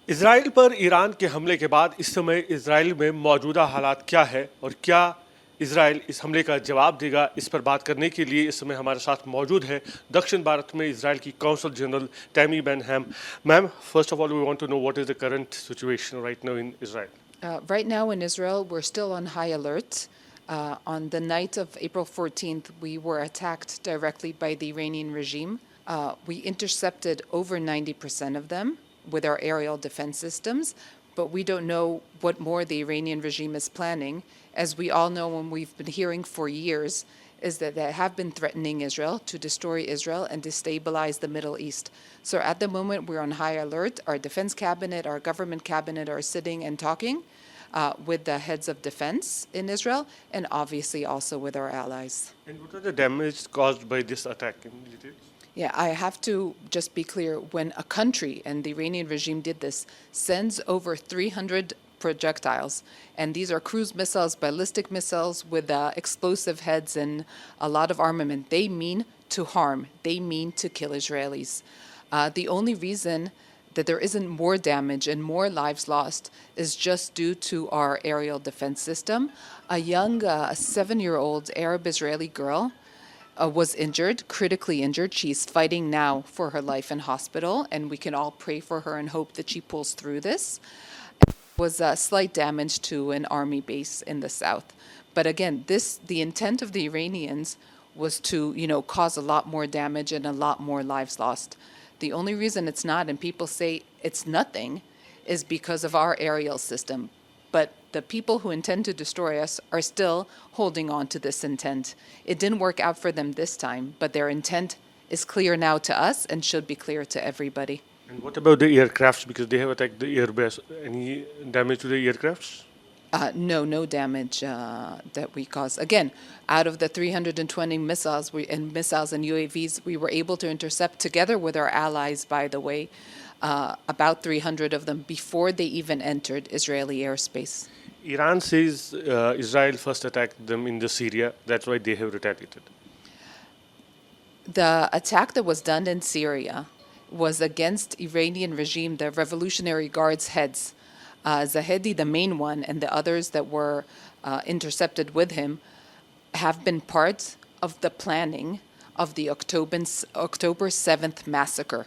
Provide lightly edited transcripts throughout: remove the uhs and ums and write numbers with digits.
Israel पर Iran के हमले के बाद इस समय इसराइल में मौजूदा हालात क्या है और क्या इसराइल इस हमले का जवाब देगा, इस पर बात करने के लिए इस समय हमारे साथ मौजूद है दक्षिण भारत में इसराइल की council general Tammy Ben Haim. Ma'am, first of all we want to know what is the current situation right now in Israel. Right now in Israel, we're still on high alert. On the night of April 14th, we were attacked directly by the Iranian regime. We intercepted over 90% of them with our aerial defense systems, but we don't know what more the Iranian regime is planning. As we all know, and we've been hearing for years, is that they have been threatening Israel to destroy Israel and destabilize the Middle East. So at the moment, we're on high alert. Our defense cabinet, our government cabinet are sitting and talking with the heads of defense in Israel, and obviously also with our allies. And what are the damage caused by this attack in details? Yeah, I have to just be clear. When a country, and the Iranian regime did this, sends over 300 projectiles, and these are cruise missiles, ballistic missiles with explosive heads and a lot of armament, they mean to harm. They mean to kill Israelis. The only reason that there isn't more damage and more lives lost is just due to our aerial defense system. A young 7-year-old Arab-Israeli girl was injured, critically injured. She's fighting now for her life in hospital, and we can all pray for her and hope that she pulls through this. Was slight damage to an army base in the south. But again, the intent of the Iranians was to, cause a lot more damage and a lot more lives lost. The only reason it's not, and people say it's nothing, is because of our aerial system. But the people who intend to destroy us are still holding on to this intent. It didn't work out for them this time, but their intent is clear now to us and should be clear to everybody. And what about the aircrafts, because they have attacked the airbase? Any damage to the aircrafts? No damage that we caused. Again, out of the 320 missiles and UAVs, we were able to intercept together with our allies, by the way, about 300 of them before they even entered Israeli airspace. Iran says Israel first attacked them in the Syria. That's why they have retaliated. The attack that was done in Syria was against Iranian regime, the Revolutionary Guards heads. Zahedi, the main one, and the others that were intercepted with him have been part of the planning of the October 7th massacre,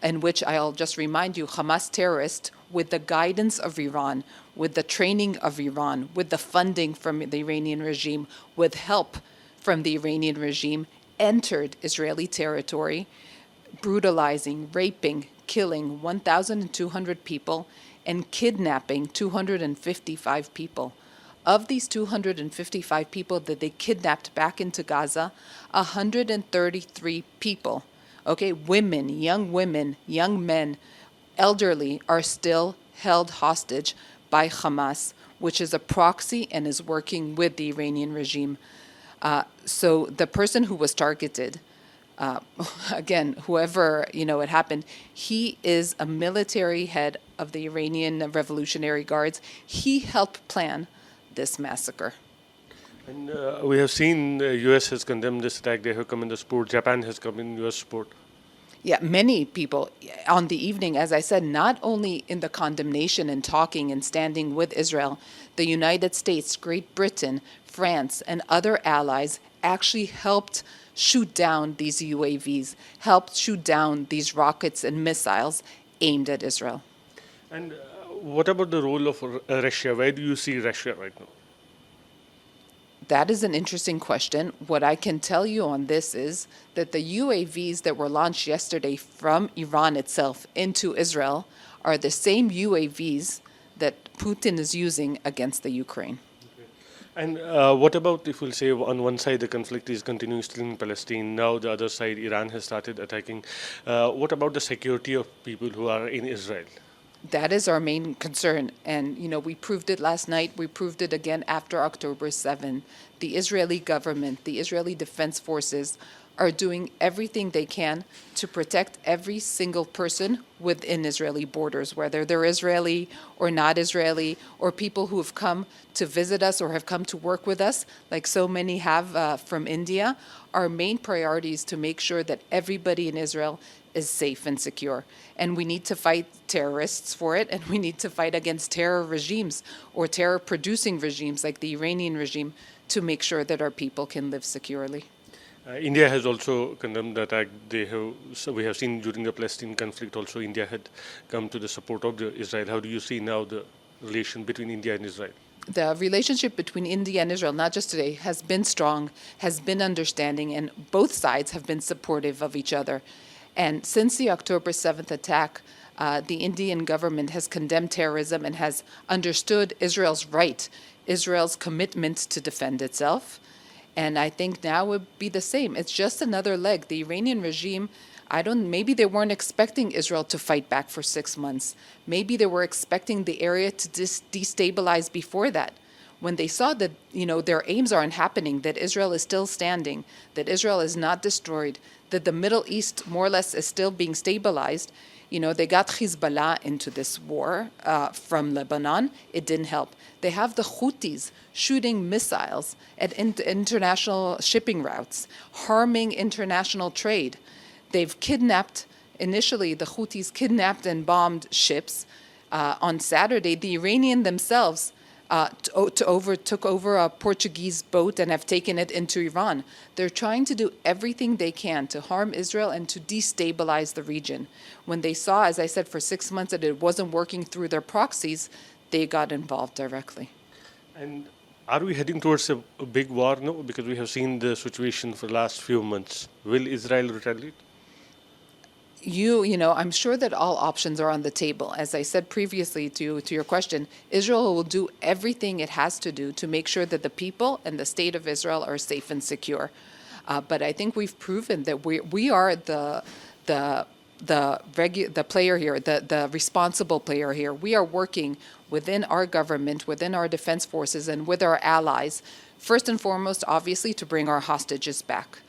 in which I'll just remind you, Hamas terrorists, with the guidance of Iran, with the training of Iran, with the funding from the Iranian regime, with help from the Iranian regime, entered Israeli territory, brutalizing, raping, killing 1,200 people, and kidnapping 255 people. Of these 255 people that they kidnapped back into Gaza, 133 people, women, young men, elderly, are still held hostage by Hamas, which is a proxy and is working with the Iranian regime. So the person who was targeted, again, whoever, it happened, he is a military head of the Iranian Revolutionary Guards. He helped plan this massacre. And we have seen the U.S. has condemned this attack. They have come in the support. Japan has come in U.S. support. Yeah, many people on the evening, as I said, not only in the condemnation and talking and standing with Israel, the United States, Great Britain, France, and other allies actually helped shoot down these UAVs, helped shoot down these rockets and missiles aimed at Israel. And what about the role of Russia? Where do you see Russia right now? That is an interesting question. What I can tell you on this is that the UAVs that were launched yesterday from Iran itself into Israel are the same UAVs that Putin is using against the Ukraine. And what about if we'll say on one side the conflict is continuing still in Palestine, now the other side Iran has started attacking. What about the security of people who are in Israel? That is our main concern. And, we proved it last night. We proved it again after October 7. The Israeli government, the Israeli Defense Forces are doing everything they can to protect every single person within Israeli borders, whether they're Israeli or not Israeli, or people who have come to visit us or have come to work with us, like so many have from India. Our main priority is to make sure that everybody in Israel is safe and secure. And we need to fight terrorists for it, and we need to fight against terror regimes or terror-producing regimes like the Iranian regime to make sure that our people can live securely. India has also condemned the attack. We have seen during the Palestine conflict also India had come to the support of Israel. How do you see now the relation between India and Israel? The relationship between India and Israel, not just today, has been strong, has been understanding, and both sides have been supportive of each other. And since the October 7th attack, the Indian government has condemned terrorism and has understood Israel's right, Israel's commitment to defend itself. And I think now would be the same. It's just another leg. The Iranian regime, maybe they weren't expecting Israel to fight back for 6 months. Maybe they were expecting the area to destabilize before that. When they saw that, their aims aren't happening, that Israel is still standing, that Israel is not destroyed, that the Middle East more or less is still being stabilized, they got Hezbollah into this war from Lebanon. It didn't help. They have the Houthis shooting missiles at international shipping routes, harming international trade. They've kidnapped, initially the Houthis kidnapped and bombed ships. On Saturday, the Iranian themselves took over a Portuguese boat and have taken it into Iran. They're trying to do everything they can to harm Israel and to destabilize the region. When they saw, as I said, for 6 months that it wasn't working through their proxies, they got involved directly. And are we heading towards a big war now? Because we have seen the situation for the last few months. Will Israel retaliate? I'm sure that all options are on the table. As I said previously to your question, Israel will do everything it has to do to make sure that the people and the state of Israel are safe and secure. But I think we've proven that we are the player here, the responsible player here. We are working within our government, within our defense forces, and with our allies, first and foremost, obviously, to bring our hostages back,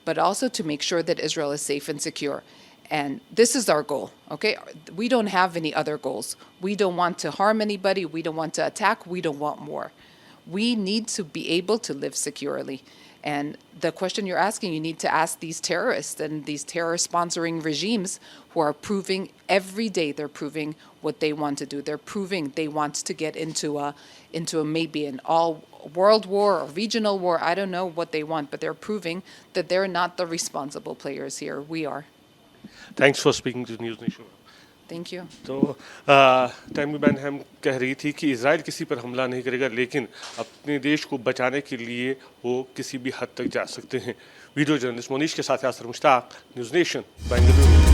but also to make sure that Israel is safe and secure. And this is our goal, okay? We don't have any other goals. We don't want to harm anybody. We don't want to attack. We don't want war. We need to be able to live securely. And the question you're asking, you need to ask these terrorists and these terror-sponsoring regimes who are proving every day, they're proving what they want to do. They're proving they want to get into a maybe an all-world war or regional war. I don't know what they want, but they're proving that they're not the responsible players here. We are. Thanks for speaking to News Nation. Thank you. तो Tammy Ben हैम कह रही थी कि Israel किसी पर हमला नहीं करेगा, लेकिन अपने देश को बचाने के लिए वो किसी भी हद तक जा सकते हैं। वीडियो जर्नलिस्ट मोनीश के साथ यासर मुश्ताक, न्यूज़ नेशन, बेंगलुरु।